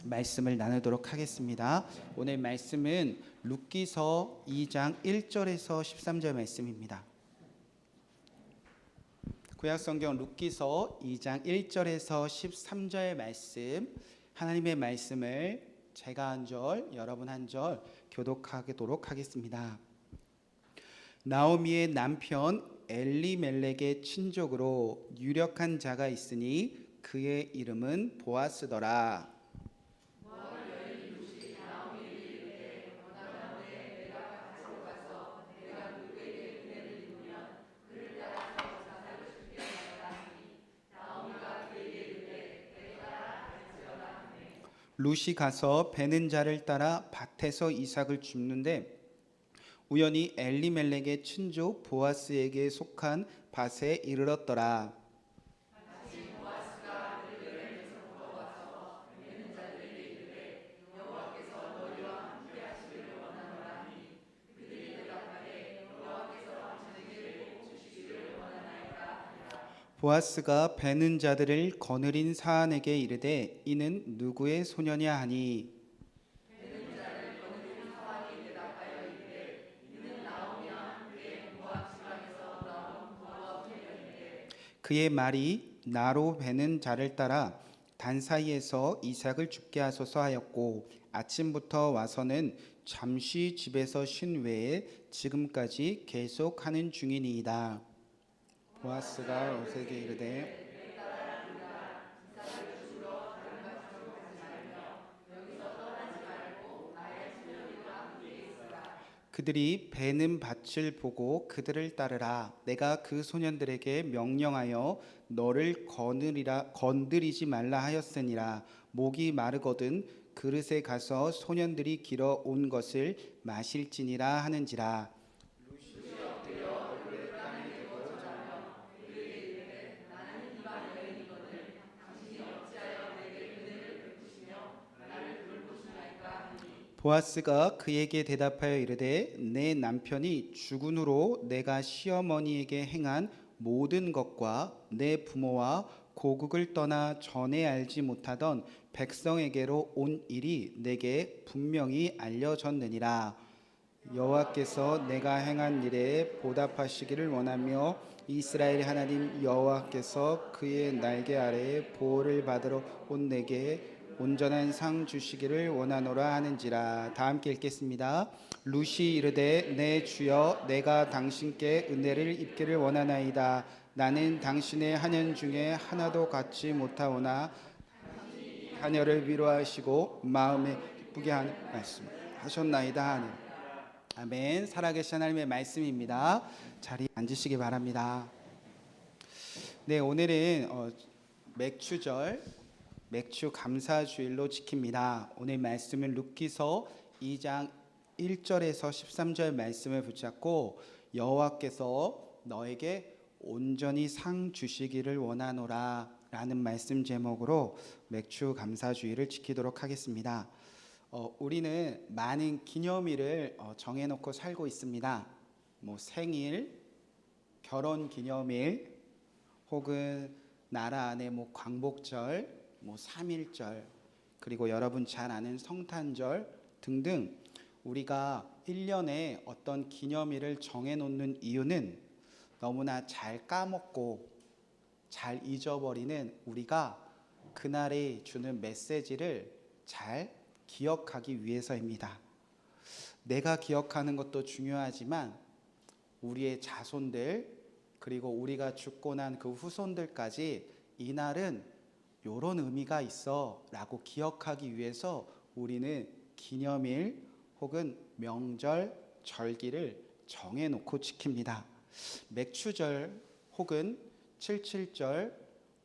말씀을 나누도록 하겠습니다. 오늘 말씀은 룻기서 2장 1절에서 13절 말씀입니다. 구약성경 룻기서 2장 1절에서 13절 말씀, 하나님의 말씀을 제가 한 절, 여러분 한 절 교독하도록 하겠습니다. 나오미의 남편 엘리멜렉의 친족으로 유력한 자가 있으니 그의 이름은 보아스더라. 룻이 가서 베는 자를 따라 밭에서 이삭을 줍는데 우연히 엘리멜렉의 친족 보아스에게 속한 밭에 이르렀더라. 보아스가 베는 자들을 거느린 사안에게 이르되 이는 누구의 소년이야 하니 그의 말이 나로 베는 자를 따라 단 사이에서 이삭을 죽게 하소서 하였고 아침부터 와서는 잠시 집에서 쉰 외에 지금까지 계속하는 중이니이다. 보아스가 롯에게 이르되 그들이 베는 밭을 보고 그들을 따르라. 내가 그 소년들에게 명령하여 너를 건드리지 말라 하였으니라. 목이 마르거든 그릇에 가서 소년들이 길어 온 것을 마실지니라 하는지라. 보아스가 그에게 대답하여 이르되 내 남편이 죽은 후로 내가 시어머니에게 행한 모든 것과 내 부모와 고국을 떠나 전에 알지 못하던 백성에게로 온 일이 내게 분명히 알려졌느니라. 여호와께서 내가 행한 일에 보답하시기를 원하며 이스라엘 하나님 여호와께서 그의 날개 아래에 보호를 받으러 온 내게 온전한 상 주시기를 원하노라 하는지라. 다 함께 읽겠습니다. 룻이 이르되 내 주여 내가 당신께 은혜를 입기를 원하나이다. 나는 당신의 하년 중에 하나도 갖지 못하오나 자녀를 위로하시고 마음에 기쁘게 하는 말씀 하셨나이다 하는. 아멘. 살아계신 하나님의 말씀입니다. 자리에 앉으시기 바랍니다. 네, 오늘은 맥주 감사주일로 지킵니다. 오늘 말씀은 룻기서 2장 1절에서 13절 말씀을 붙잡고 여호와께서 너에게 온전히 상 주시기를 원하노라 라는 말씀 제목으로 맥주 감사주일을 지키도록 하겠습니다. 우리는 많은 기념일을 정해놓고 살고 있습니다. 생일, 결혼 기념일, 혹은 나라 안에 광복절, 3.1절, 그리고 여러분 잘 아는 성탄절 등등 우리가 1년에 어떤 기념일을 정해놓는 이유는 너무나 잘 까먹고 잘 잊어버리는 우리가 그날에 주는 메시지를 잘 기억하기 위해서입니다. 내가 기억하는 것도 중요하지만 우리의 자손들 그리고 우리가 죽고 난 그 후손들까지 이날은 이런 의미가 있어 라고 기억하기 위해서 우리는 기념일 혹은 명절, 절기를 정해놓고 지킵니다. 맥추절 혹은 7.7절,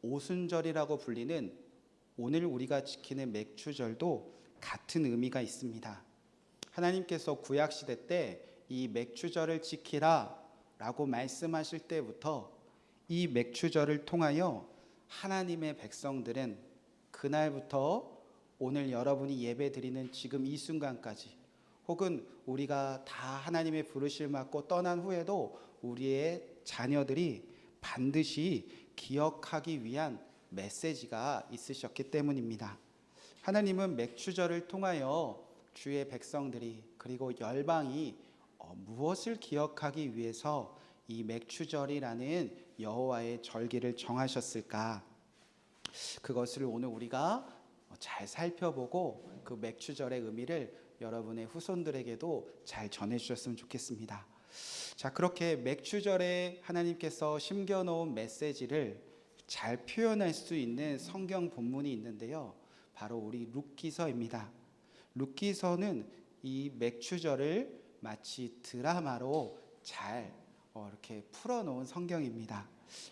오순절이라고 불리는 오늘 우리가 지키는 맥추절도 같은 의미가 있습니다. 하나님께서 구약시대 때 이 맥추절을 지키라 라고 말씀하실 때부터 이 맥추절을 통하여 하나님의 백성들은 그날부터 오늘 여러분이 예배 드리는 지금 이 순간까지 혹은 우리가 다 하나님의 부르심을 받고 떠난 후에도 우리의 자녀들이 반드시 기억하기 위한 메시지가 있으셨기 때문입니다. 하나님은 맥추절을 통하여 주의 백성들이 그리고 열방이 무엇을 기억하기 위해서 이 맥추절이라는 여호와의 절기를 정하셨을까? 그것을 오늘 우리가 잘 살펴보고 그 맥추절의 의미를 여러분의 후손들에게도 잘 전해주셨으면 좋겠습니다. 자, 그렇게 맥추절에 하나님께서 심겨놓은 메시지를 잘 표현할 수 있는 성경 본문이 있는데요, 바로 우리 룻기서입니다. 룻기서는 이 맥추절을 마치 드라마로 잘 이렇게 풀어놓은 성경입니다.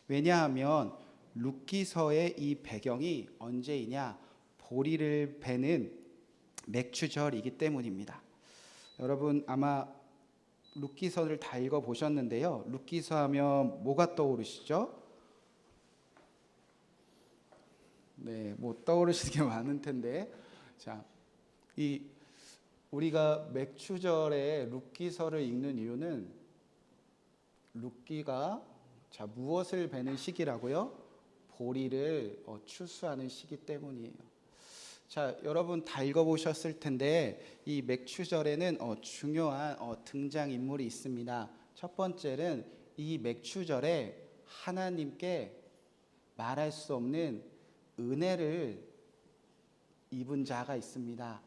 왜냐하면 룻기서의 이 배경이 언제이냐, 보리를 베는 맥추절이기 때문입니다. 여러분 아마 룻기서를 다 읽어보셨는데요, 룻기서 하면 뭐가 떠오르시죠? 네, 뭐 떠오르시는 게 많은 텐데, 자, 우리가 맥추절에 룻기서를 읽는 이유는 룻기가 무엇을 베는 시기라고요? 보리를 추수하는 시기 때문이에요. 자, 여러분 다 읽어보셨을 텐데 이 맥추절에는 중요한 등장인물이 있습니다. 첫 번째는 이 맥추절에 하나님께 말할 수 없는 은혜를 입은 자가 있습니다.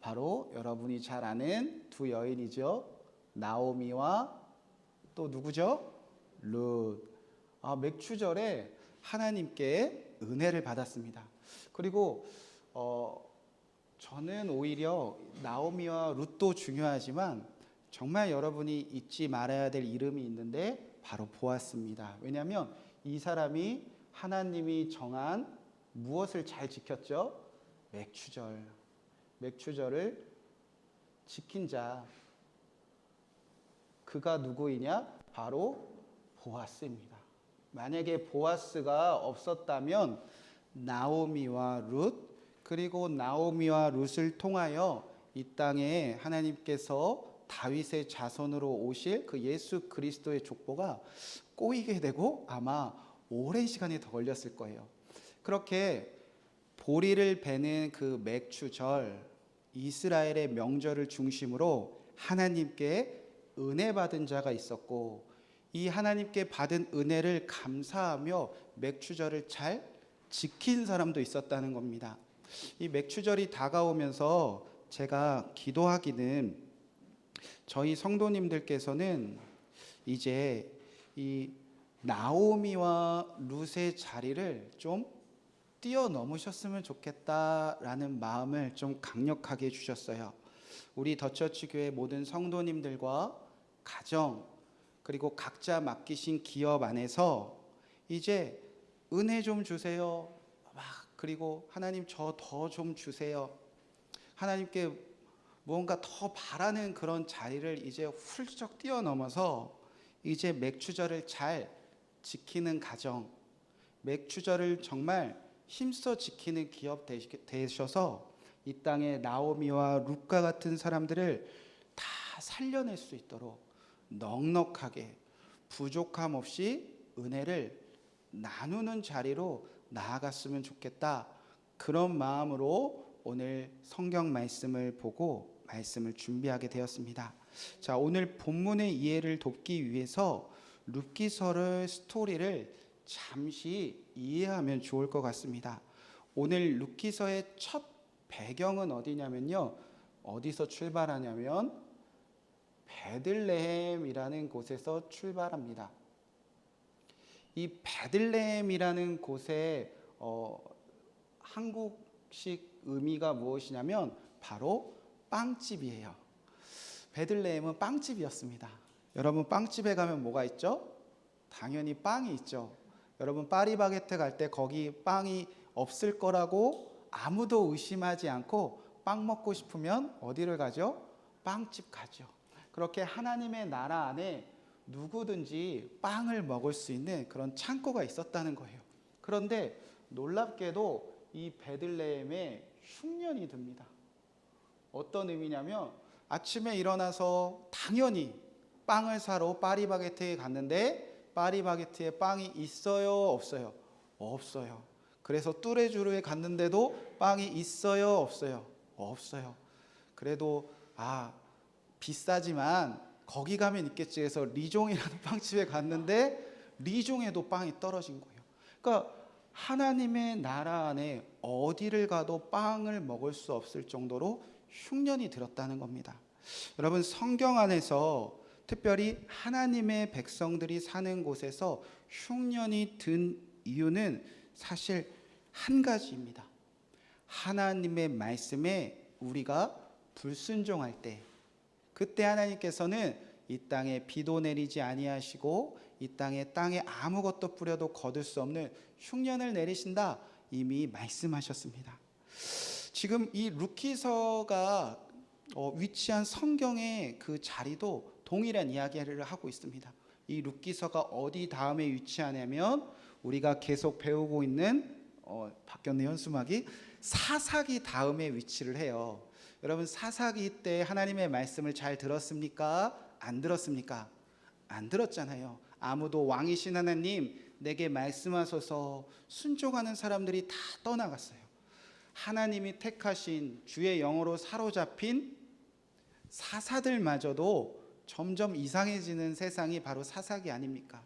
바로 여러분이 잘 아는 두 여인이죠. 나오미와 또 누구죠? 룻. 맥추절에 하나님께 은혜를 받았습니다. 그리고 저는 오히려 나오미와 룻도 중요하지만 정말 여러분이 잊지 말아야 될 이름이 있는데 바로 보아스입니다. 왜냐하면 이 사람이 하나님이 정한 무엇을 잘 지켰죠? 맥추절을 지킨 자, 그가 누구이냐? 바로 보아스입니다. 만약에 보아스가 없었다면 나오미와 룻, 그리고 나오미와 룻을 통하여 이 땅에 하나님께서 다윗의 자손으로 오실 그 예수 그리스도의 족보가 꼬이게 되고 아마 오랜 시간이 더 걸렸을 거예요. 그렇게 보리를 베는 그 맥추절, 이스라엘의 명절을 중심으로 하나님께 은혜 받은 자가 있었고, 이 하나님께 받은 은혜를 감사하며 맥추절을 잘 지킨 사람도 있었다는 겁니다. 이 맥추절이 다가오면서 제가 기도하기는, 저희 성도님들께서는 이제 이 나오미와 룻의 자리를 좀 뛰어넘으셨으면 좋겠다라는 마음을 좀 강력하게 주셨어요. 우리 더처치 교회 모든 성도님들과 가정, 그리고 각자 맡기신 기업 안에서 이제 은혜 좀 주세요. 그리고 하나님 저 더 좀 주세요. 하나님께 무언가 더 바라는 그런 자리를 이제 훌쩍 뛰어넘어서 이제 맥추절을 잘 지키는 가정, 맥추절을 정말 힘써 지키는 기업 되셔서 이 땅에 나오미와 룻과 같은 사람들을 다 살려낼 수 있도록 넉넉하게 부족함 없이 은혜를 나누는 자리로 나아갔으면 좋겠다. 그런 마음으로 오늘 성경 말씀을 보고 말씀을 준비하게 되었습니다. 자, 오늘 본문의 이해를 돕기 위해서 룻기서의 스토리를 잠시 이해하면 좋을 것 같습니다. 오늘 룻기서의 첫 배경은 어디냐면요, 어디서 출발하냐면 베들레헴이라는 곳에서 출발합니다. 이 베들레헴이라는 곳의 한국식 의미가 무엇이냐면 바로 빵집이에요. 베들레헴은 빵집이었습니다. 여러분 빵집에 가면 뭐가 있죠? 당연히 빵이 있죠. 여러분 파리바게뜨 갈 때 거기 빵이 없을 거라고 아무도 의심하지 않고 빵 먹고 싶으면 어디를 가죠? 빵집 가죠. 그렇게 하나님의 나라 안에 누구든지 빵을 먹을 수 있는 그런 창고가 있었다는 거예요. 그런데 놀랍게도 이 베들레헴에 흉년이 듭니다. 어떤 의미냐면 아침에 일어나서 당연히 빵을 사러 파리바게뜨에 갔는데 파리바게뜨에 빵이 있어요? 없어요? 없어요. 그래서 뚜레쥬르에 갔는데도 빵이 있어요, 없어요? 없어요. 그래도 비싸지만 거기 가면 있겠지 해서 리종이라는 빵집에 갔는데 리종에도 빵이 떨어진 거예요. 그러니까 하나님의 나라 안에 어디를 가도 빵을 먹을 수 없을 정도로 흉년이 들었다는 겁니다. 여러분, 성경 안에서 특별히 하나님의 백성들이 사는 곳에서 흉년이 든 이유는 사실 한 가지입니다. 하나님의 말씀에 우리가 불순종할 때, 그때 하나님께서는 이 땅에 비도 내리지 아니하시고 이 땅에 아무것도 뿌려도 거둘 수 없는 흉년을 내리신다, 이미 말씀하셨습니다. 지금 이 루키서가 위치한 성경의 그 자리도 동일한 이야기를 하고 있습니다. 이 루키서가 어디 다음에 위치하냐면 우리가 계속 배우고 있는 바뀌었네 현수막이, 사사기 다음에 위치를 해요. 여러분, 사사기 때 하나님의 말씀을 잘 들었습니까? 안 들었습니까? 안 들었잖아요. 아무도 왕이신 하나님 내게 말씀하소서 순종하는 사람들이 다 떠나갔어요. 하나님이 택하신 주의 영으로 사로잡힌 사사들마저도 점점 이상해지는 세상이 바로 사사기 아닙니까?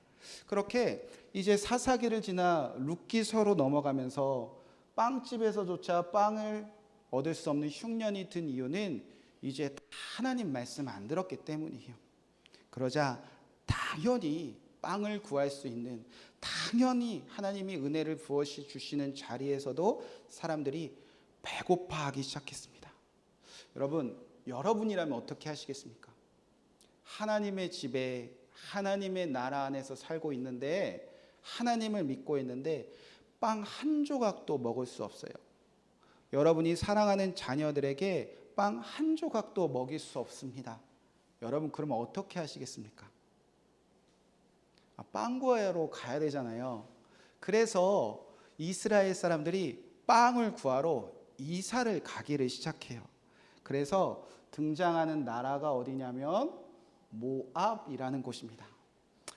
그렇게 이제 사사기를 지나 룻기서로 넘어가면서 빵집에서조차 빵을 얻을 수 없는 흉년이 든 이유는 이제 하나님 말씀 안 들었기 때문이에요. 그러자 당연히 빵을 구할 수 있는, 당연히 하나님이 은혜를 부어 주시는 자리에서도 사람들이 배고파하기 시작했습니다. 여러분이라면 어떻게 하시겠습니까? 하나님의 집에 하나님의 나라 안에서 살고 있는데, 하나님을 믿고 있는데 빵 한 조각도 먹을 수 없어요. 여러분이 사랑하는 자녀들에게 빵 한 조각도 먹일 수 없습니다. 여러분, 그러면 어떻게 하시겠습니까? 빵 구하러 가야 되잖아요. 그래서 이스라엘 사람들이 빵을 구하러 이사를 가기를 시작해요. 그래서 등장하는 나라가 어디냐면 모압이라는 곳입니다.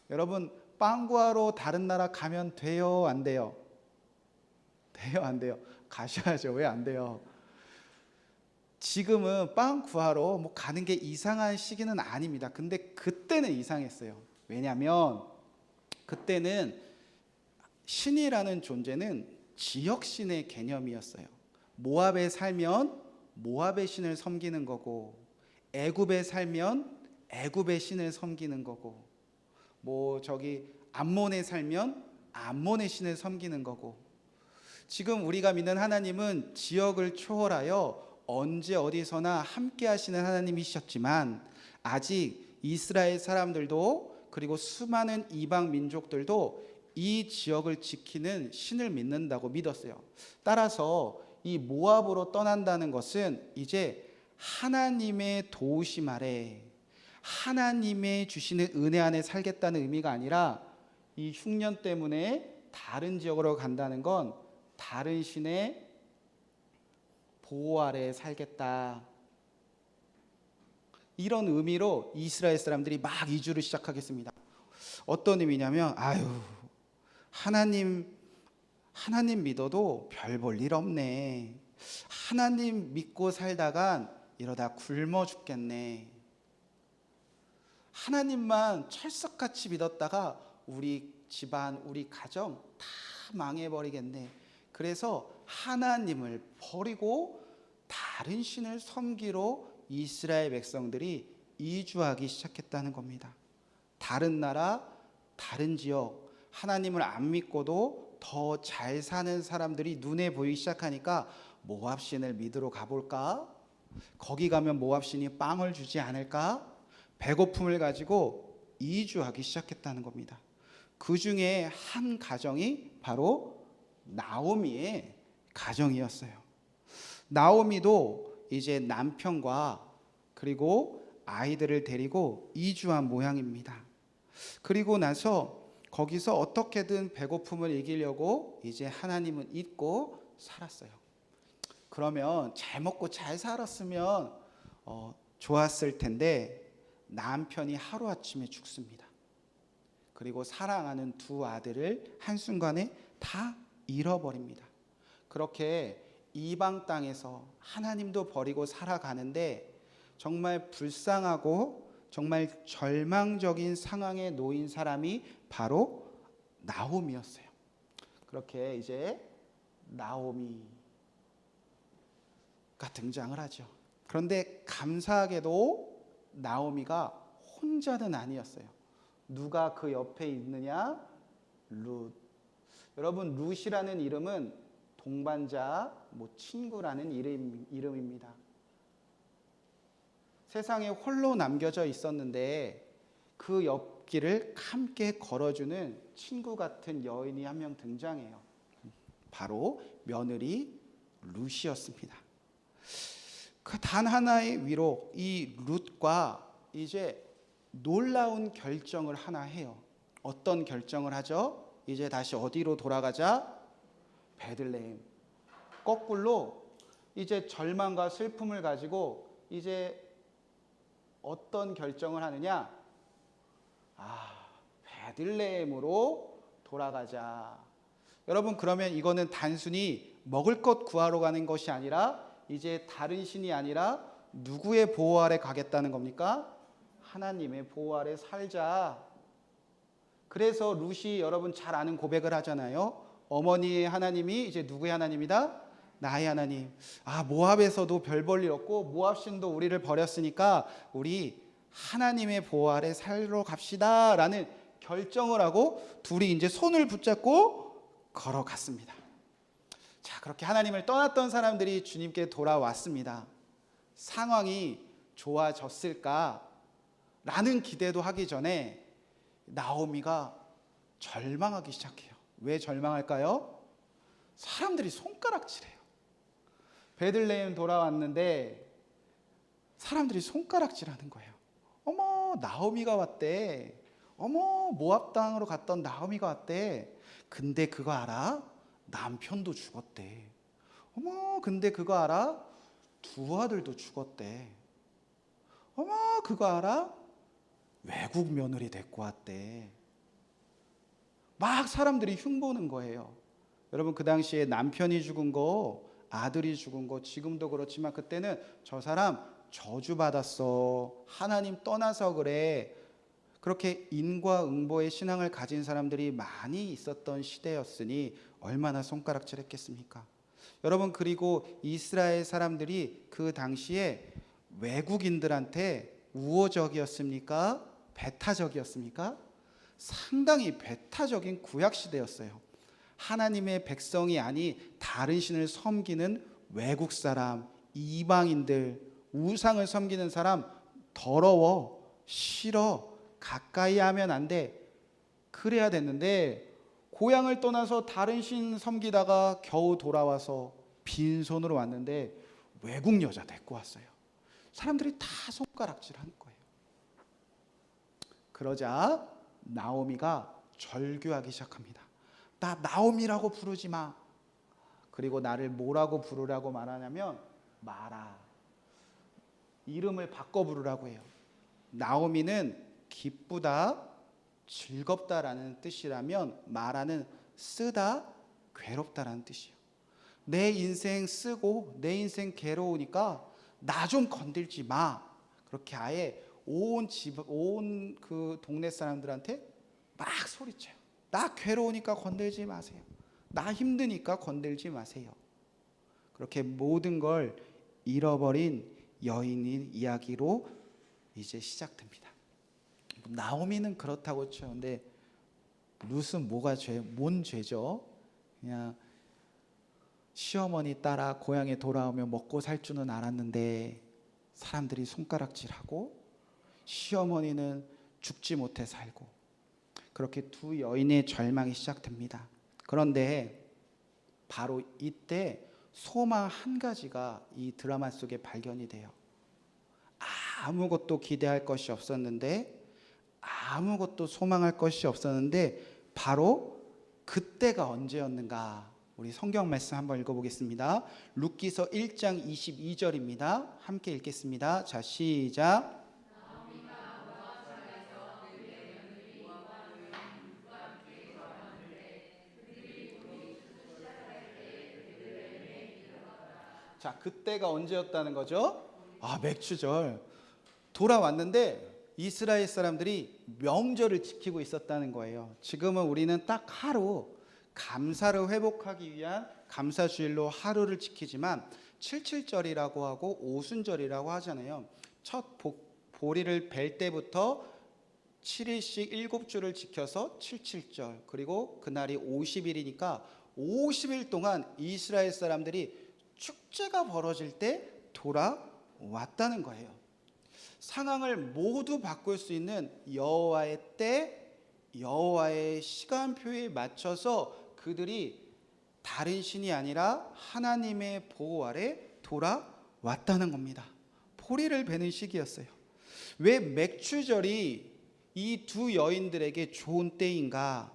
여러분, 빵 구하러 다른 나라 가면 돼요, 안 돼요? 돼요, 안 돼요? 가셔야죠. 왜 안 돼요? 지금은 빵 구하러 가는 게 이상한 시기는 아닙니다. 근데 그때는 이상했어요. 왜냐하면 그때는 신이라는 존재는 지역신의 개념이었어요. 모압에 살면 모압의 신을 섬기는 거고, 애굽에 살면 애굽의 신을 섬기는 거고, 암몬에 살면 암몬의 신을 섬기는 거고, 지금 우리가 믿는 하나님은 지역을 초월하여 언제 어디서나 함께 하시는 하나님이셨지만, 아직 이스라엘 사람들도 그리고 수많은 이방 민족들도 이 지역을 지키는 신을 믿는다고 믿었어요. 따라서 이 모압으로 떠난다는 것은 이제 하나님의 도우심 아래, 하나님의 주시는 은혜 안에 살겠다는 의미가 아니라 이 흉년 때문에 다른 지역으로 간다는 건 다른 신의 보호 아래 살겠다, 이런 의미로 이스라엘 사람들이 막 이주를 시작하겠습니다. 어떤 의미냐면, 하나님 믿어도 별 볼 일 없네. 하나님 믿고 살다간 이러다 굶어 죽겠네. 하나님만 철석같이 믿었다가 우리 집안, 우리 가정 다 망해버리겠네. 그래서 하나님을 버리고 다른 신을 섬기러 이스라엘 백성들이 이주하기 시작했다는 겁니다. 다른 나라, 다른 지역, 하나님을 안 믿고도 더 잘 사는 사람들이 눈에 보이기 시작하니까 모압 신을 믿으러 가볼까? 거기 가면 모압 신이 빵을 주지 않을까? 배고픔을 가지고 이주하기 시작했다는 겁니다. 그 중에 한 가정이 바로 나오미의 가정이었어요. 나오미도 이제 남편과 그리고 아이들을 데리고 이주한 모양입니다. 그리고 나서 거기서 어떻게든 배고픔을 이기려고 이제 하나님은 잊고 살았어요. 그러면 잘 먹고 잘 살았으면 좋았을 텐데, 남편이 하루아침에 죽습니다. 그리고 사랑하는 두 아들을 한순간에 다 잃어버립니다. 그렇게 이방 땅에서 하나님도 버리고 살아가는데 정말 불쌍하고 정말 절망적인 상황에 놓인 사람이 바로 나오미였어요. 그렇게 이제 나오미가 등장을 하죠. 그런데 감사하게도 나오미가 혼자는 아니었어요. 누가 그 옆에 있느냐? 룻. 여러분, 룻이라는 이름은 동반자, 친구라는 이름입니다. 세상에 홀로 남겨져 있었는데 그 옆길을 함께 걸어주는 친구 같은 여인이 한 명 등장해요. 바로 며느리 룻이었습니다. 그 단 하나의 위로 이 룻과 이제 놀라운 결정을 하나 해요. 어떤 결정을 하죠? 이제 다시 어디로 돌아가자? 베들레헴. 거꾸로 이제 절망과 슬픔을 가지고 이제 어떤 결정을 하느냐? 베들레헴으로 돌아가자. 여러분, 그러면 이거는 단순히 먹을 것 구하러 가는 것이 아니라 이제 다른 신이 아니라 누구의 보호 아래 가겠다는 겁니까? 하나님의 보호 아래 살자. 그래서 룻이 여러분 잘 아는 고백을 하잖아요. 어머니의 하나님이 이제 누구의 하나님이다? 나의 하나님. 모압에서도 별 볼 일 없고 모압 신도 우리를 버렸으니까 우리 하나님의 보호 아래 살러 갑시다 라는 결정을 하고 둘이 이제 손을 붙잡고 걸어갔습니다. 자, 그렇게 하나님을 떠났던 사람들이 주님께 돌아왔습니다. 상황이 좋아졌을까 라는 기대도 하기 전에 나오미가 절망하기 시작해요. 왜 절망할까요? 사람들이 손가락질해요. 베들레헴 돌아왔는데 사람들이 손가락질하는 거예요. 어머, 나오미가 왔대. 어머, 모압 땅으로 갔던 나오미가 왔대. 근데 그거 알아? 남편도 죽었대. 어머, 근데 그거 알아? 두 아들도 죽었대. 어머, 그거 알아? 외국 며느리 데리고 왔대. 막 사람들이 흉보는 거예요. 여러분, 그 당시에 남편이 죽은 거, 아들이 죽은 거 지금도 그렇지만 그때는 저 사람 저주받았어. 하나님 떠나서 그래. 그렇게 인과응보의 신앙을 가진 사람들이 많이 있었던 시대였으니 얼마나 손가락질했겠습니까? 여러분, 그리고 이스라엘 사람들이 그 당시에 외국인들한테 우호적이었습니까? 배타적이었습니까? 상당히 배타적인 구약시대였어요. 하나님의 백성이 아닌 다른 신을 섬기는 외국 사람, 이방인들, 우상을 섬기는 사람 더러워, 싫어, 가까이 하면 안 돼. 그래야 됐는데 고향을 떠나서 다른 신 섬기다가 겨우 돌아와서 빈손으로 왔는데 외국 여자 데리고 왔어요. 사람들이 다 손가락질하는 거예요. 그러자 나오미가 절규하기 시작합니다. 나 나오미라고 부르지 마. 그리고 나를 뭐라고 부르라고 말하냐면 마라. 이름을 바꿔 부르라고 해요. 나오미는 기쁘다, 즐겁다라는 뜻이라면 마라는 쓰다, 괴롭다라는 뜻이에요. 내 인생 쓰고 내 인생 괴로우니까 나 좀 건들지 마. 그렇게 아예 온 그 동네 사람들한테 막 소리쳐요. 나 괴로우니까 건들지 마세요. 나 힘드니까 건들지 마세요. 그렇게 모든 걸 잃어버린 여인의 이야기로 이제 시작됩니다. 나오미는 그렇다고 쳐요. 근데 룻은 뭔 죄죠? 그냥 시어머니 따라 고향에 돌아오면 먹고 살 줄은 알았는데 사람들이 손가락질하고 시어머니는 죽지 못해 살고 그렇게 두 여인의 절망이 시작됩니다. 그런데 바로 이때 소망 한 가지가 이 드라마 속에 발견이 돼요. 아무것도 기대할 것이 없었는데 아무것도 소망할 것이 없었는데 바로 그때가 언제였는가? 우리 성경 말씀 한번 읽어보겠습니다. 룻기서 1장 22절입니다. 함께 읽겠습니다. 자, 시작. 자, 그때가 언제였다는 거죠? 맥추절. 돌아왔는데 이스라엘 사람들이 명절을 지키고 있었다는 거예요. 지금은 우리는 딱 하루, 감사를 회복하기 위한 감사주일로 하루를 지키지만 77절이라고 하고 오순절이라고 하잖아요. 첫 보리를 벨 때부터 7일씩 7주를 지켜서 77절, 그리고 그날이 50일이니까 50일 동안 이스라엘 사람들이 축제가 벌어질 때 돌아왔다는 거예요. 상황을 모두 바꿀 수 있는 여호와의 때, 여호와의 시간표에 맞춰서 그들이 다른 신이 아니라 하나님의 보호 아래 돌아왔다는 겁니다. 보리를 베는 시기였어요. 왜 맥추절이 이 두 여인들에게 좋은 때인가?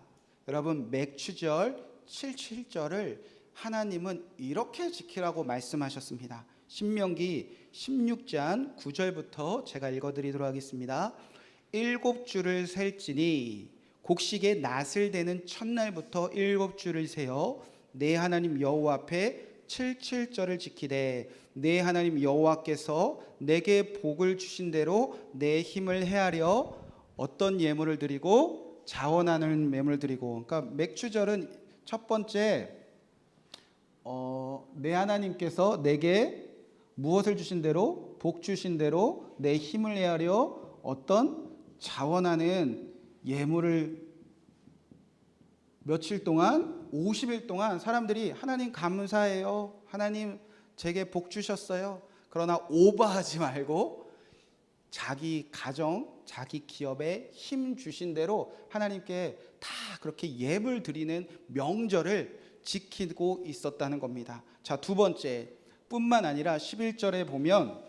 여러분, 맥추절 77절을 하나님은 이렇게 지키라고 말씀하셨습니다. 신명기 16장 9절부터 제가 읽어드리도록 하겠습니다. 7주를 셀지니 곡식의 낫을 대는 첫날부터 7주를 세어 내 하나님 여호와 앞에 77절을 지키되 내 하나님 여호와께서 내게 복을 주신 대로 내 힘을 헤아려 어떤 예물을 드리고 자원하는 예물을 드리고. 그러니까 맥추절은 첫 번째 내 하나님께서 내게 무엇을 주신 대로, 복 주신 대로 내 힘을 헤아려 어떤 자원하는 예물을 며칠 동안, 50일 동안 사람들이 하나님 감사해요, 하나님 제게 복 주셨어요. 그러나 오버하지 말고 자기 가정, 자기 기업에 힘 주신 대로 하나님께 다 그렇게 예물 드리는 명절을 지키고 있었다는 겁니다. 자, 두 번째, 뿐만 아니라 11절에 보면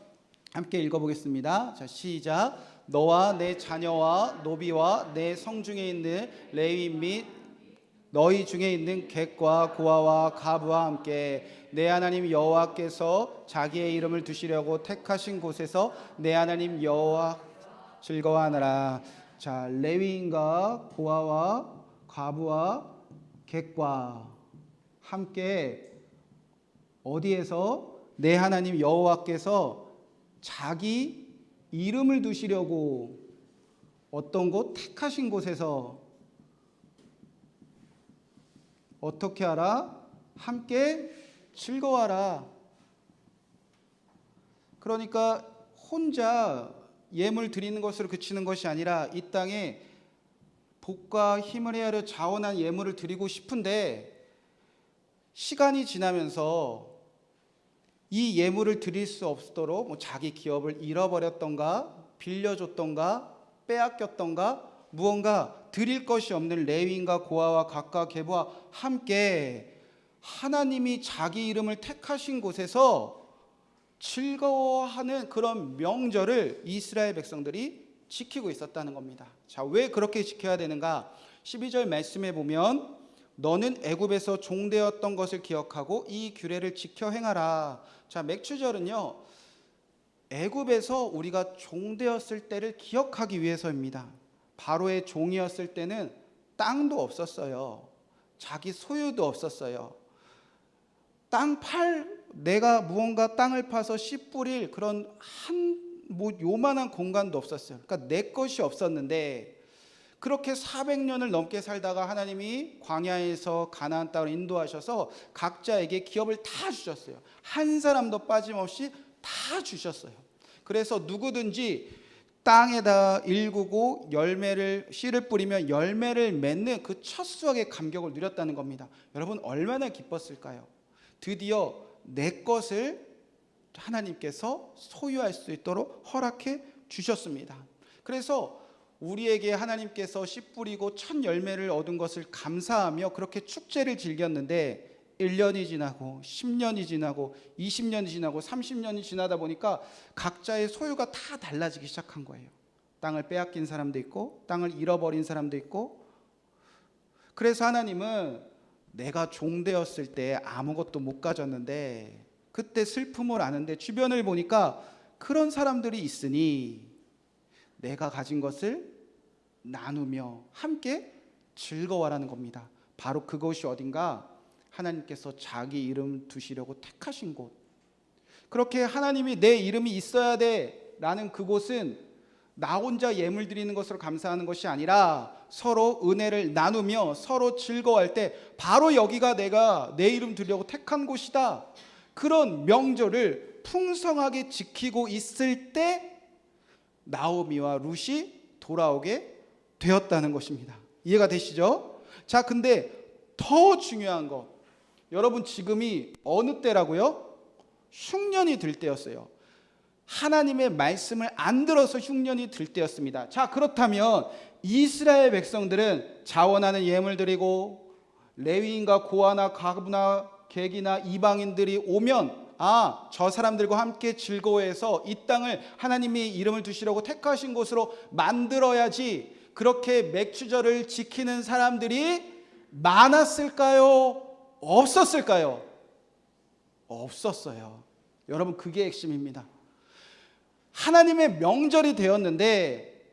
함께 읽어보겠습니다. 자, 시작. 너와 내 자녀와 노비와 내 성중에 있는 레위인 및 너희 중에 있는 객과 고아와 가부와 함께 내 하나님 여호와께서 자기의 이름을 두시려고 택하신 곳에서 내 하나님 여호와 즐거워하느라. 자, 레위인과 고아와 과부와 객과 함께 어디에서? 내 하나님 여호와께서 자기 이름을 두시려고 어떤 곳? 택하신 곳에서 어떻게 하라? 함께 즐거워하라. 그러니까 혼자 예물 드리는 것으로 그치는 것이 아니라 이 땅에 복과 힘을 헤아려 자원한 예물을 드리고 싶은데 시간이 지나면서 이 예물을 드릴 수 없도록 자기 기업을 잃어버렸던가 빌려줬던가 빼앗겼던가 무언가 드릴 것이 없는 레위인과 고아와 각과 계부와 함께 하나님이 자기 이름을 택하신 곳에서 즐거워하는 그런 명절을 이스라엘 백성들이 지키고 있었다는 겁니다. 자, 왜 그렇게 지켜야 되는가? 12절 말씀에 보면 너는 애굽에서 종되었던 것을 기억하고 이 규례를 지켜 행하라. 자, 맥추절은요, 애굽에서 우리가 종되었을 때를 기억하기 위해서입니다. 바로의 종이었을 때는 땅도 없었어요. 자기 소유도 없었어요. 내가 무언가 땅을 파서 씨 뿌릴 그런 요만한 공간도 없었어요. 그러니까 내 것이 없었는데 그렇게 400년을 넘게 살다가 하나님이 광야에서 가나안 땅으로 인도하셔서 각자에게 기업을 다 주셨어요. 한 사람도 빠짐없이 다 주셨어요. 그래서 누구든지 땅에다 일구고 씨를 뿌리면 열매를 맺는 그 첫 수확의 감격을 누렸다는 겁니다. 여러분, 얼마나 기뻤을까요? 드디어 내 것을 하나님께서 소유할 수 있도록 허락해 주셨습니다. 그래서 우리에게 하나님께서 씨 뿌리고 첫 열매를 얻은 것을 감사하며 그렇게 축제를 즐겼는데 1년이 지나고 10년이 지나고 20년이 지나고 30년이 지나다 보니까 각자의 소유가 다 달라지기 시작한 거예요. 땅을 빼앗긴 사람도 있고 땅을 잃어버린 사람도 있고. 그래서 하나님은 내가 종되었을 때 아무것도 못 가졌는데 그때 슬픔을 아는데 주변을 보니까 그런 사람들이 있으니 내가 가진 것을 나누며 함께 즐거워하라는 겁니다. 바로 그것이 어딘가? 하나님께서 자기 이름 두시려고 택하신 곳, 그렇게 하나님이 내 이름이 있어야 돼 라는 그곳은 나 혼자 예물 드리는 것으로 감사하는 것이 아니라 서로 은혜를 나누며 서로 즐거워할 때 바로 여기가 내가 내 이름 드리려고 택한 곳이다. 그런 명절을 풍성하게 지키고 있을 때 나오미와 룻이 돌아오게 되었다는 것입니다. 이해가 되시죠? 자, 근데 더 중요한 것, 여러분 지금이 어느 때라고요? 흉년이 들 때였어요. 하나님의 말씀을 안 들어서 흉년이 들 때였습니다. 자, 그렇다면 이스라엘 백성들은 자원하는 예물 드리고 레위인과 고아나 과부나 객이나 이방인들이 오면 저 사람들과 함께 즐거워해서 이 땅을 하나님이 이름을 두시려고 택하신 곳으로 만들어야지, 그렇게 맥추절을 지키는 사람들이 많았을까요? 없었을까요? 없었어요. 여러분, 그게 핵심입니다. 하나님의 명절이 되었는데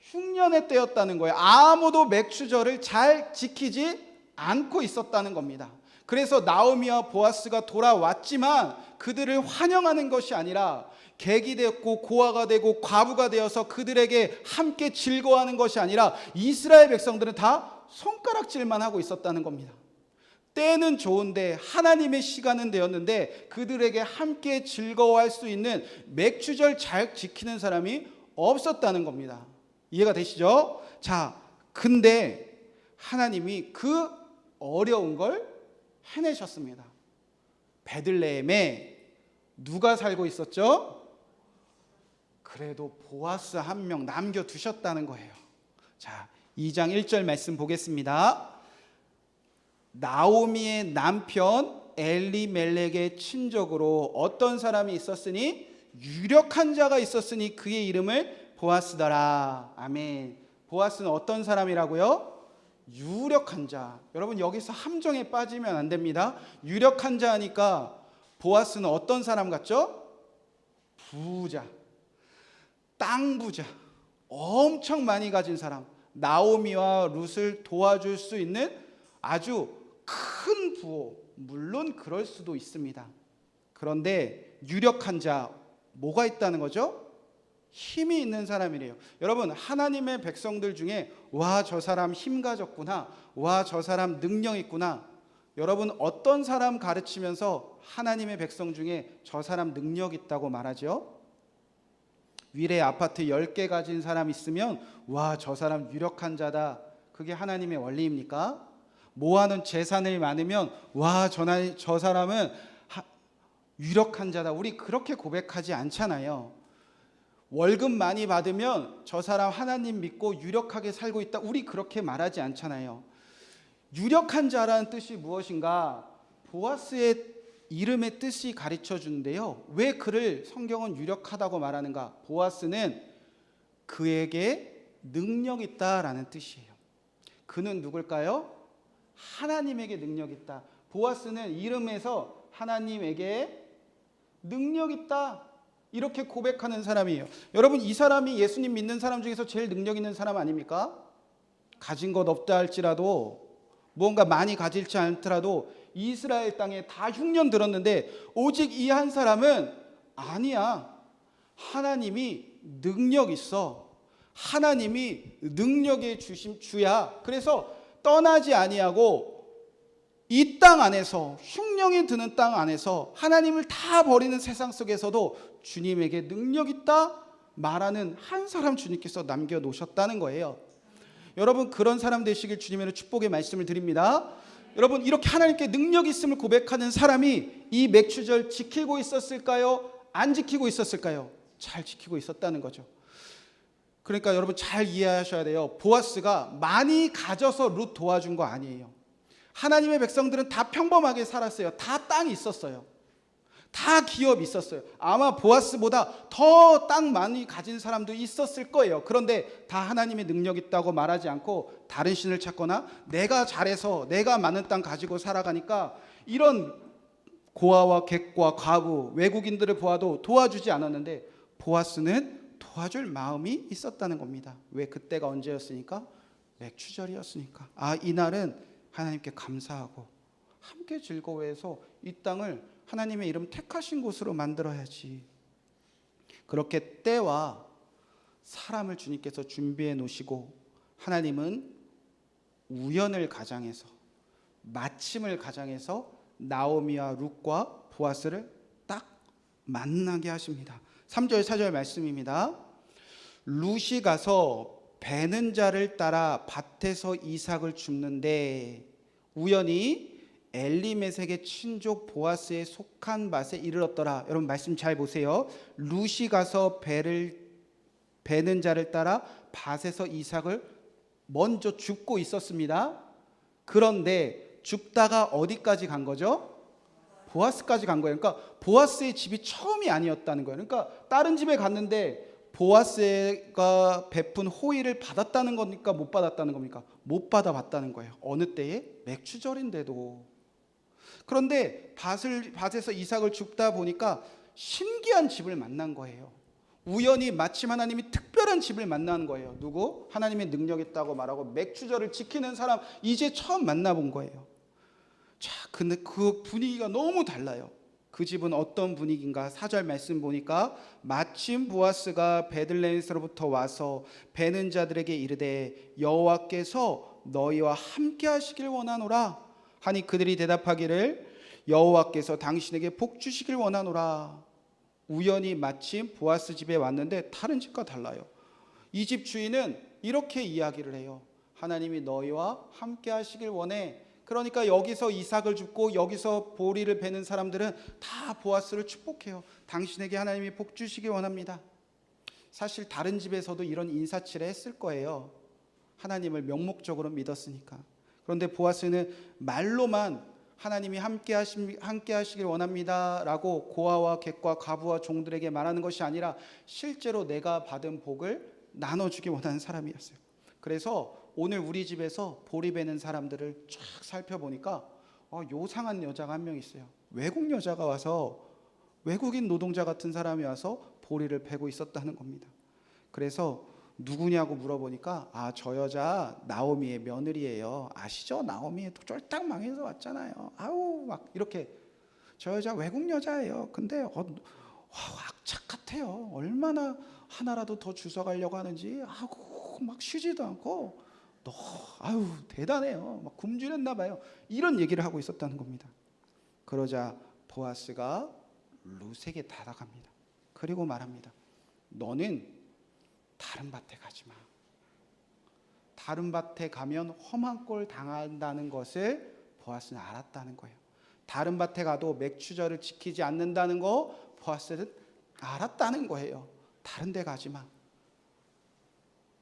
흉년의 때였다는 거예요. 아무도 맥추절을 잘 지키지 않고 있었다는 겁니다. 그래서 나오미와 보아스가 돌아왔지만 그들을 환영하는 것이 아니라 객이 되었고 고아가 되고 과부가 되어서 그들에게 함께 즐거워하는 것이 아니라 이스라엘 백성들은 다 손가락질만 하고 있었다는 겁니다. 때는 좋은데 하나님의 시간은 되었는데 그들에게 함께 즐거워할 수 있는 맥추절 잘 지키는 사람이 없었다는 겁니다. 이해가 되시죠? 자, 근데 하나님이 그 어려운 걸 해내셨습니다. 베들레헴에 누가 살고 있었죠? 그래도 보아스 한 명 남겨두셨다는 거예요. 자, 2장 1절 말씀 보겠습니다. 나오미의 남편 엘리멜렉의 친족으로 어떤 사람이 있었으니 유력한 자가 있었으니 그의 이름을 보아스더라. 아멘. 보아스는 어떤 사람이라고요? 유력한 자. 여러분, 여기서 함정에 빠지면 안 됩니다. 유력한 자 하니까 보아스는 어떤 사람 같죠? 부자, 땅 부자, 엄청 많이 가진 사람, 나오미와 룻을 도와줄 수 있는 아주 큰 부호. 물론 그럴 수도 있습니다. 그런데 유력한 자, 뭐가 있다는 거죠? 힘이 있는 사람이래요. 여러분, 하나님의 백성들 중에 와, 저 사람 힘 가졌구나, 와, 저 사람 능력 있구나. 여러분, 어떤 사람 가르치면서 하나님의 백성 중에 저 사람 능력 있다고 말하죠? 위례 아파트 10개 가진 사람 있으면 와, 저 사람 유력한 자다. 그게 하나님의 원리입니까? 모아놓은 재산이 많으면 와, 저 사람은 유력한 자다. 우리 그렇게 고백하지 않잖아요. 월급 많이 받으면 저 사람 하나님 믿고 유력하게 살고 있다. 우리 그렇게 말하지 않잖아요. 유력한 자라는 뜻이 무엇인가? 보아스의 이름의 뜻이 가르쳐 주는데요. 왜 그를 성경은 유력하다고 말하는가? 보아스는 그에게 능력 있다라는 뜻이에요. 그는 누굴까요? 하나님에게 능력 있다. 보아스는 이름에서 하나님에게 능력 있다, 이렇게 고백하는 사람이에요. 여러분, 이 사람이 예수님 믿는 사람 중에서 제일 능력 있는 사람 아닙니까? 가진 것 없다 할지라도, 무언가 많이 가질지 않더라도 이스라엘 땅에 다 흉년 들었는데 오직 이 한 사람은 아니야, 하나님이 능력 있어, 하나님이 능력의 주야. 그래서 떠나지 아니하고 이 땅 안에서, 흉령이 드는 땅 안에서 하나님을 다 버리는 세상 속에서도 주님에게 능력 있다 말하는 한 사람 주님께서 남겨놓으셨다는 거예요. 여러분, 그런 사람 되시길 주님의 축복의 말씀을 드립니다. 여러분, 이렇게 하나님께 능력 있음을 고백하는 사람이 이 맥추절 지키고 있었을까요? 안 지키고 있었을까요? 잘 지키고 있었다는 거죠. 그러니까 여러분 잘 이해하셔야 돼요. 보아스가 많이 가져서 룻 도와준 거 아니에요. 하나님의 백성들은 다 평범하게 살았어요. 다 땅이 있었어요. 다 기업이 있었어요. 아마 보아스보다 더 땅 많이 가진 사람도 있었을 거예요. 그런데 다 하나님의 능력 있다고 말하지 않고 다른 신을 찾거나 내가 잘해서 내가 많은 땅 가지고 살아가니까 이런 고아와 객과 과부, 외국인들을 보아도 도와주지 않았는데 보아스는 도와줄 마음이 있었다는 겁니다. 왜? 그때가 언제였으니까? 맥추절이었으니까. 이날은 하나님께 감사하고 함께 즐거워해서 이 땅을 하나님의 이름 택하신 곳으로 만들어야지. 그렇게 때와 사람을 주님께서 준비해 놓으시고 하나님은 우연을 가장해서, 마침을 가장해서 나오미와 룻과 보아스를 딱 만나게 하십니다. 3절 4절 말씀입니다. 룻이 가서 베는 자를 따라 밭에서 이삭을 줍는데 우연히 엘리메색의 친족 보아스에 속한 밭에 이르렀더라. 여러분 말씀 잘 보세요. 룻이 가서 베는 자를 따라 밭에서 이삭을 먼저 줍고 있었습니다. 그런데 줍다가 어디까지 간 거죠? 보아스까지 간 거예요. 그러니까 보아스의 집이 처음이 아니었다는 거예요. 그러니까 다른 집에 갔는데 보아스가 베푼 호의를 받았다는 겁니까? 못 받았다는 겁니까? 못 받아봤다는 거예요. 어느 때에? 맥추절인데도. 그런데 밭에서 이삭을 줍다 보니까 신기한 집을 만난 거예요. 우연히 마침 하나님이 특별한 집을 만나는 거예요. 누구? 하나님의 능력 있다고 말하고 맥추절을 지키는 사람, 이제 처음 만나본 거예요. 자, 근데 그 분위기가 너무 달라요. 그 집은 어떤 분위기인가? 4절 말씀 보니까 마침 보아스가 베들레헴에서부터 와서 베는 자들에게 이르되 여호와께서 너희와 함께 하시길 원하노라 하니 그들이 대답하기를 여호와께서 당신에게 복 주시길 원하노라. 우연히 마침 보아스 집에 왔는데 다른 집과 달라요. 이 집 주인은 이렇게 이야기를 해요. 하나님이 너희와 함께 하시길 원해. 그러니까 여기서 이삭을 줍고 여기서 보리를 베는 사람들은 다 보아스를 축복해요. 당신에게 하나님이 복 주시기 원합니다. 사실 다른 집에서도 이런 인사치레 했을 거예요. 하나님을 명목적으로 믿었으니까. 그런데 보아스는 말로만 하나님이 함께 하시길 원합니다 라고 고아와 객과 과부와 종들에게 말하는 것이 아니라 실제로 내가 받은 복을 나눠주기 원하는 사람이었어요. 그래서 오늘 우리 집에서 보리 베는 사람들을 쫙 살펴보니까 요상한 여자가 한 명 있어요. 외국 여자가 와서, 외국인 노동자 같은 사람이 와서 보리를 베고 있었다는 겁니다. 그래서 누구냐고 물어보니까 저 여자 나오미의 며느리예요. 아시죠? 나오미 쫄딱 망해서 왔잖아요. 아우 막 이렇게, 저 여자 외국 여자예요. 근데 악착 같아요. 얼마나 하나라도 더 주워가려고 하는지 막 쉬지도 않고 아유 대단해요. 막 굶주렸나 봐요. 이런 얘기를 하고 있었다는 겁니다. 그러자 보아스가 룻에게 다가갑니다. 그리고 말합니다. 너는 다른 밭에 가지 마. 다른 밭에 가면 험한 꼴 당한다는 것을 보아스는 알았다는 거예요. 다른 밭에 가도 맥추절을 지키지 않는다는 거 보아스는 알았다는 거예요. 다른 데 가지 마.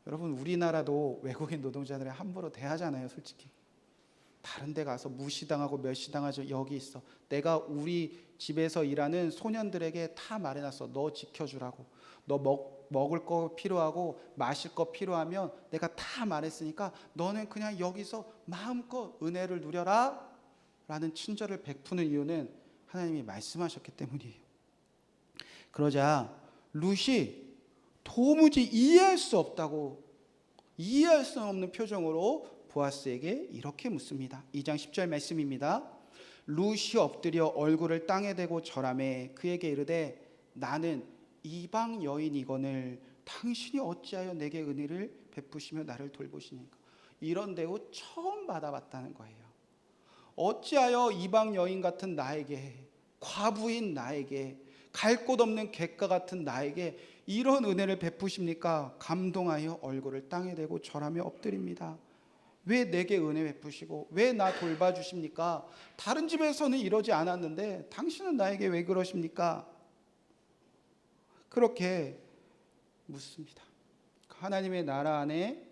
여러분 우리나라도 외국인 노동자들이 함부로 대하잖아요. 솔직히 다른 데 가서 무시당하고 멸시당하죠. 여기 있어. 내가 우리 집에서 일하는 소년들에게 다 말해놨어. 너 지켜주라고. 너 먹을 거 필요하고 마실 거 필요하면 내가 다 말했으니까 너는 그냥 여기서 마음껏 은혜를 누려라 라는 친절을 베푸는 이유는 하나님이 말씀하셨기 때문이에요. 그러자 룻이 도무지 이해할 수 없는 표정으로 보아스에게 이렇게 묻습니다. 2장 10절 말씀입니다. 룻이 엎드려 얼굴을 땅에 대고 절하매 그에게 이르되 나는 이방 여인이거늘 당신이 어찌하여 내게 은혜를 베푸시며 나를 돌보시니까. 이런 대우 처음 받아봤다는 거예요. 어찌하여 이방 여인 같은 나에게, 과부인 나에게, 갈 곳 없는 객과 같은 나에게 이런 은혜를 베푸십니까? 감동하여 얼굴을 땅에 대고 절하며 엎드립니다. 왜 내게 은혜 베푸시고 왜 나 돌봐주십니까? 다른 집에서는 이러지 않았는데 당신은 나에게 왜 그러십니까? 그렇게 묻습니다. 하나님의 나라 안에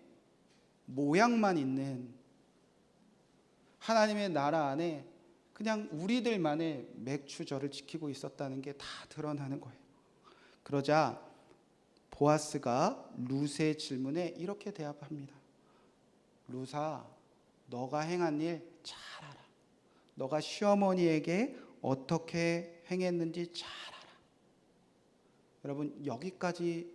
모양만 있는, 하나님의 나라 안에 그냥 우리들만의 맥추절을 지키고 있었다는 게 다 드러나는 거예요. 그러자 보아스가 룻의 질문에 이렇게 대답합니다. 룻아, 너가 행한 일 잘 알아. 너가 시어머니에게 어떻게 행했는지 잘 알아. 여러분 여기까지만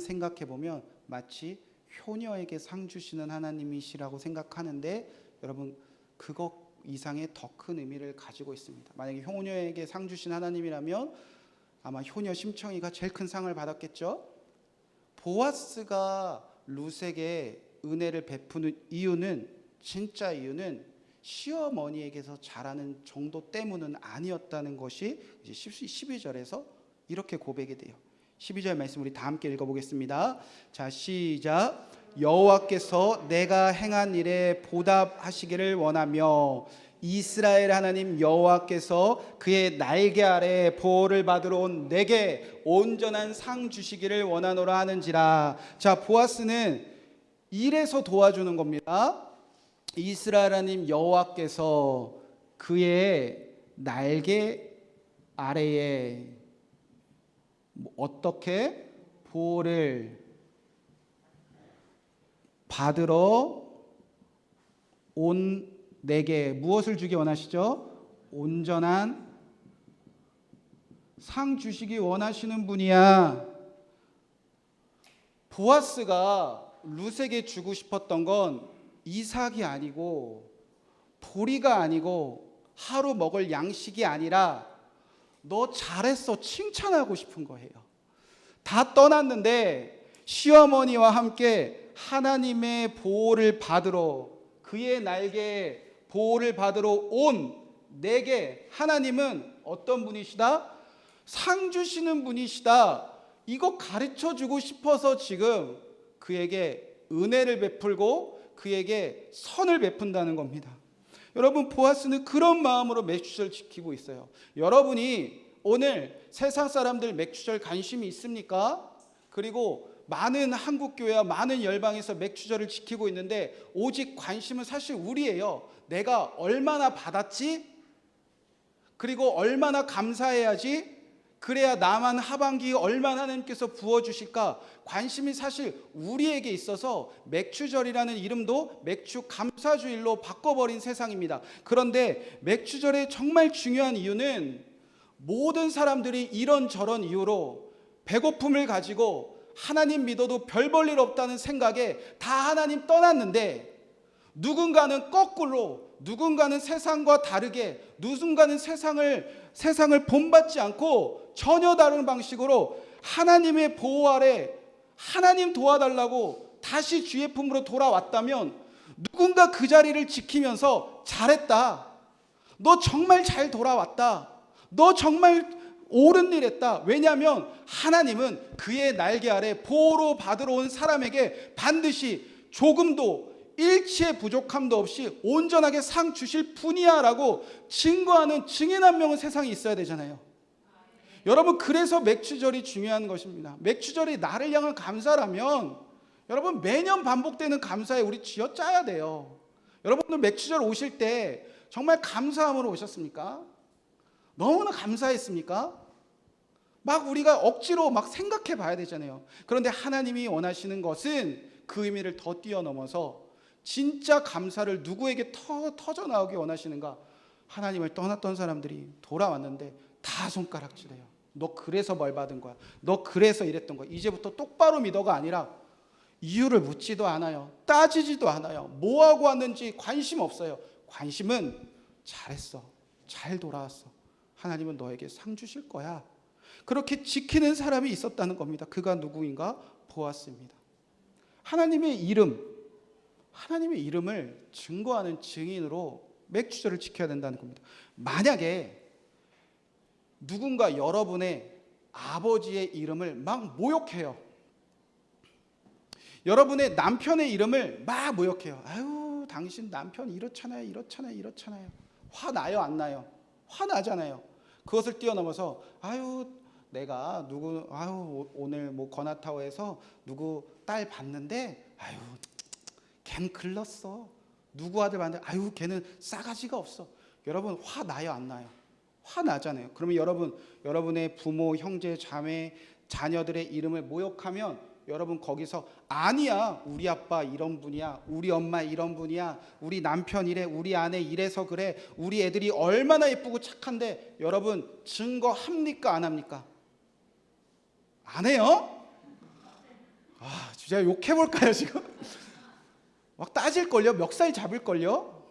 생각해 보면 마치 효녀에게 상 주시는 하나님이시라고 생각하는데 여러분 그거 이상의 더 큰 의미를 가지고 있습니다. 만약에 효녀에게 상 주신 하나님이라면 아마 효녀 심청이가 제일 큰 상을 받았겠죠. 보아스가 룻에게 은혜를 베푸는 이유는, 진짜 이유는 시어머니에게서 자라는 정도 때문은 아니었다는 것이 이제 12절에서 이렇게 고백이 돼요. 12절 말씀 우리 다 함께 읽어보겠습니다. 자, 시작. 여호와께서 내가 행한 일에 보답하시기를 원하며 이스라엘 하나님 여호와께서 그의 날개 아래 보호를 받으러 온 내게 온전한 상 주시기를 원하노라 하는지라. 자, 보아스는 일에서 도와주는 겁니다. 이스라엘 하나님 여호와께서 그의 날개 아래에 어떻게 보호를 받으러 온 내게 무엇을 주기 원하시죠? 온전한 상 주시기 원하시는 분이야. 보아스가 룻에게 주고 싶었던 건 이삭이 아니고 보리가 아니고 하루 먹을 양식이 아니라 너 잘했어 칭찬하고 싶은 거예요. 다 떠났는데 시어머니와 함께 하나님의 보호를 받으러, 그의 날개에 보호를 받으러 온 내게 하나님은 어떤 분이시다? 상 주시는 분이시다. 이거 가르쳐 주고 싶어서 지금 그에게 은혜를 베풀고 그에게 선을 베푼다는 겁니다. 여러분, 보아스는 그런 마음으로 맥주절 지키고 있어요. 여러분이 오늘 세상 사람들 맥주절 관심이 있습니까? 그리고 많은 한국교회와 많은 열방에서 맥주절을 지키고 있는데 오직 관심은 사실 우리예요. 내가 얼마나 받았지? 그리고 얼마나 감사해야지? 그래야 나만 하반기 얼마나 하나님께서 부어주실까? 관심이 사실 우리에게 있어서 맥주절이라는 이름도 맥주 감사주일로 바꿔버린 세상입니다. 그런데 맥주절의 정말 중요한 이유는 모든 사람들이 이런저런 이유로 배고픔을 가지고 하나님 믿어도 별 볼 일 없다는 생각에 다 하나님 떠났는데, 누군가는 거꾸로, 누군가는 세상과 다르게, 누군가는 세상을 본받지 않고 전혀 다른 방식으로 하나님의 보호 아래 하나님 도와달라고 다시 주의 품으로 돌아왔다면, 누군가 그 자리를 지키면서 잘했다, 너 정말 잘 돌아왔다, 너 정말 옳은 일 했다. 왜냐하면 하나님은 그의 날개 아래 보호로 받으러 온 사람에게 반드시 조금도 일치의 부족함도 없이 온전하게 상 주실 분이야 라고 증거하는 증인 한 명은 세상에 있어야 되잖아요. 여러분, 그래서 맥주절이 중요한 것입니다. 맥주절이 나를 향한 감사라면 여러분, 매년 반복되는 감사에 우리 쥐어짜야 돼요. 여러분들 맥주절 오실 때 정말 감사함으로 오셨습니까? 너무나 감사했습니까? 막 우리가 억지로 막 생각해 봐야 되잖아요. 그런데 하나님이 원하시는 것은 그 의미를 더 뛰어넘어서 진짜 감사를 누구에게 터져 나오게 원하시는가? 하나님을 떠났던 사람들이 돌아왔는데 다 손가락질해요. 너 그래서 뭘 받은 거야? 너 그래서 이랬던 거야? 이제부터 똑바로 믿어가 아니라 이유를 묻지도 않아요. 따지지도 않아요. 뭐하고 왔는지 관심 없어요. 관심은 잘했어, 잘 돌아왔어, 하나님은 너에게 상 주실 거야. 그렇게 지키는 사람이 있었다는 겁니다. 그가 누구인가? 보았습니다. 하나님의 이름을 증거하는 증인으로 맥주절을 지켜야 된다는 겁니다. 만약에 누군가 여러분의 아버지의 이름을 막 모욕해요. 여러분의 남편의 이름을 막 모욕해요. 아유, 당신 남편 이렇잖아요. 화나요, 안 나요? 화나잖아요. 그것을 뛰어넘어서 내가 오늘 뭐 거나타워에서 누구 딸 봤는데 걔는 글렀어. 누구 아들 봤는데 걔는 싸가지가 없어. 여러분, 화나요, 안 나요? 화나잖아요. 그러면 여러분의 부모, 형제, 자매, 자녀들의 이름을 모욕하면 여러분 거기서 아니야, 우리 아빠 이런 분이야, 우리 엄마 이런 분이야, 우리 남편 이래, 우리 아내 이래서 그래, 우리 애들이 얼마나 예쁘고 착한데, 여러분 증거합니까, 안 합니까? 안 해요? 진짜 욕해볼까요 지금? 막 따질걸요? 멱살 잡을걸요?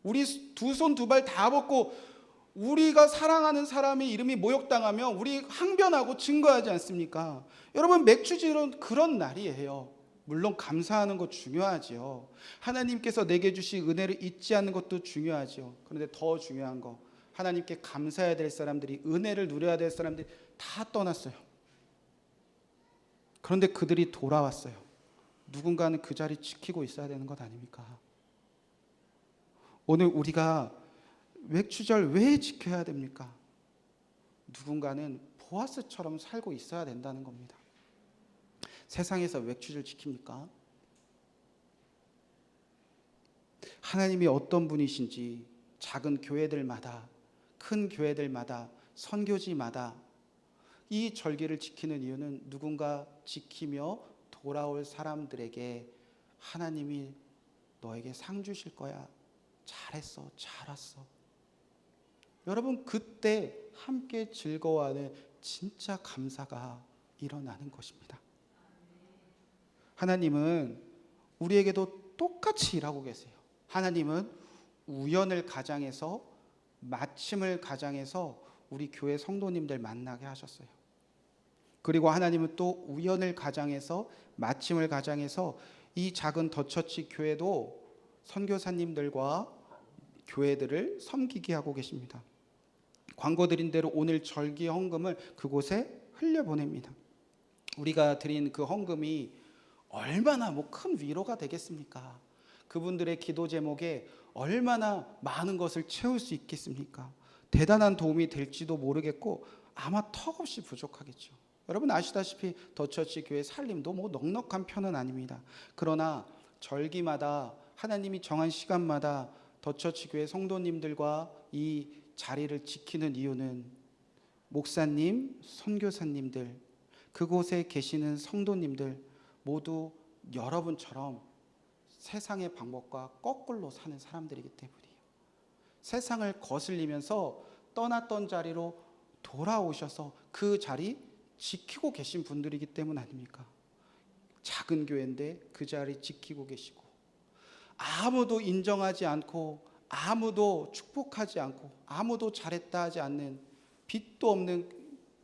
우리 두 손 두 발 다 벗고 우리가 사랑하는 사람의 이름이 모욕당하면 우리 항변하고 증거하지 않습니까? 여러분, 맥주질은 그런 날이에요. 물론 감사하는 것 중요하지요. 하나님께서 내게 주신 은혜를 잊지 않는 것도 중요하지요. 그런데 더 중요한 거, 하나님께 감사해야 될 사람들이, 은혜를 누려야 될 사람들이 다 떠났어요. 그런데 그들이 돌아왔어요. 누군가는 그 자리 지키고 있어야 되는 것 아닙니까? 오늘 우리가 맥주절 왜 지켜야 됩니까? 누군가는 보아스처럼 살고 있어야 된다는 겁니다. 세상에서 맥주절 지킵니까? 하나님이 어떤 분이신지 작은 교회들마다, 큰 교회들마다, 선교지마다 이 절기를 지키는 이유는 누군가 지키며 돌아올 사람들에게 하나님이 너에게 상 주실 거야. 잘했어, 잘 왔어. 여러분, 그때 함께 즐거워하는 진짜 감사가 일어나는 것입니다. 하나님은 우리에게도 똑같이 일하고 계세요. 하나님은 우연을 가장해서, 마침을 가장해서 우리 교회 성도님들 만나게 하셨어요. 그리고 하나님은 또 우연을 가장해서, 마침을 가장해서 이 작은 더처치 교회도 선교사님들과 교회들을 섬기게 하고 계십니다. 광고 드린 대로 오늘 절기 헌금을 그곳에 흘려보냅니다. 우리가 드린 그 헌금이 얼마나 큰 위로가 되겠습니까? 그분들의 기도 제목에 얼마나 많은 것을 채울 수 있겠습니까? 대단한 도움이 될지도 모르겠고 아마 턱없이 부족하겠죠. 여러분 아시다시피 더처치 교회 살림도 넉넉한 편은 아닙니다. 그러나 절기마다 하나님이 정한 시간마다 더처치 교회 성도님들과 이 자리를 지키는 이유는 목사님, 선교사님들, 그곳에 계시는 성도님들 모두 여러분처럼 세상의 방법과 거꾸로 사는 사람들이기 때문이에요. 세상을 거슬리면서 떠났던 자리로 돌아오셔서 그 자리 지키고 계신 분들이기 때문 아닙니까? 작은 교회인데 그 자리 지키고 계시고, 아무도 인정하지 않고 아무도 축복하지 않고 아무도 잘했다 하지 않는, 빛도 없는,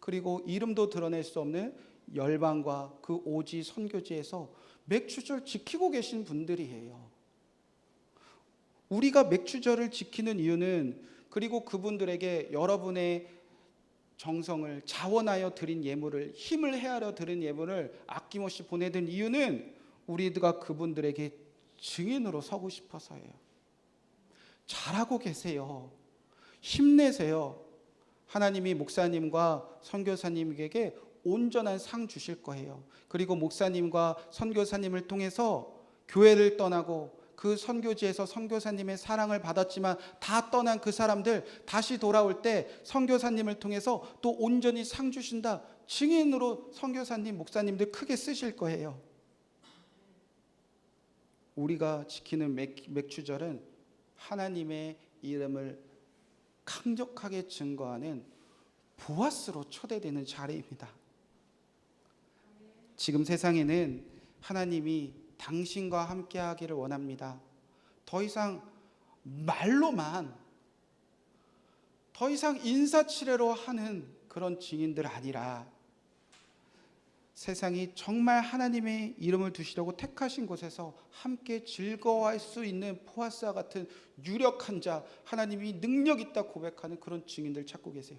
그리고 이름도 드러낼 수 없는 열방과 그 오지 선교지에서 맥주절 지키고 계신 분들이에요. 우리가 맥주절을 지키는 이유는, 그리고 그분들에게 여러분의 정성을 자원하여 드린 예물을, 힘을 헤아려 드린 예물을 아낌없이 보내든 이유는 우리가 그분들에게 증인으로 서고 싶어서예요. 잘하고 계세요. 힘내세요. 하나님이 목사님과 선교사님에게 온전한 상 주실 거예요. 그리고 목사님과 선교사님을 통해서 교회를 떠나고 그 선교지에서 선교사님의 사랑을 받았지만 다 떠난 그 사람들 다시 돌아올 때 선교사님을 통해서 또 온전히 상 주신다. 증인으로 선교사님, 목사님들 크게 쓰실 거예요. 우리가 지키는 맥주절은 하나님의 이름을 강력하게 증거하는 보아스로 초대되는 자리입니다. 지금 세상에는 하나님이 당신과 함께 하기를 원합니다. 더 이상 말로만, 더 이상 인사치레로 하는 그런 증인들 아니라 세상이 정말 하나님의 이름을 두시려고 택하신 곳에서 함께 즐거워할 수 있는 보아스와 같은 유력한 자, 하나님이 능력 있다 고백하는 그런 증인들 찾고 계세요.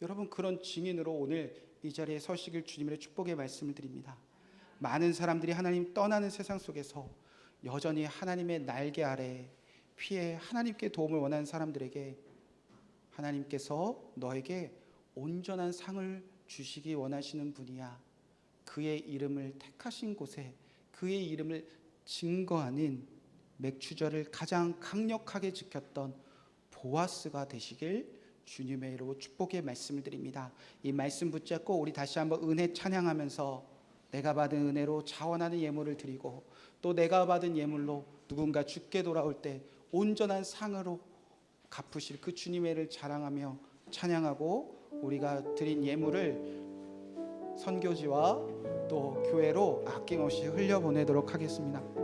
여러분, 그런 증인으로 오늘 이 자리에 서시길 주님의 축복의 말씀을 드립니다. 많은 사람들이 하나님 떠나는 세상 속에서 여전히 하나님의 날개 아래 피해 하나님께 도움을 원하는 사람들에게 하나님께서 너에게 온전한 상을 주시기 원하시는 분이야. 그의 이름을 택하신 곳에 그의 이름을 증거하는 맥주절을 가장 강력하게 지켰던 보아스가 되시길 주님의 이름으로 축복의 말씀을 드립니다. 이 말씀 붙잡고 우리 다시 한번 은혜 찬양하면서 내가 받은 은혜로 자원하는 예물을 드리고 또 내가 받은 예물로 누군가 죽게 돌아올 때 온전한 상으로 갚으실 그 주님의 일을 자랑하며 찬양하고 우리가 드린 예물을 선교지와 또 교회로 아낌없이 흘려보내도록 하겠습니다.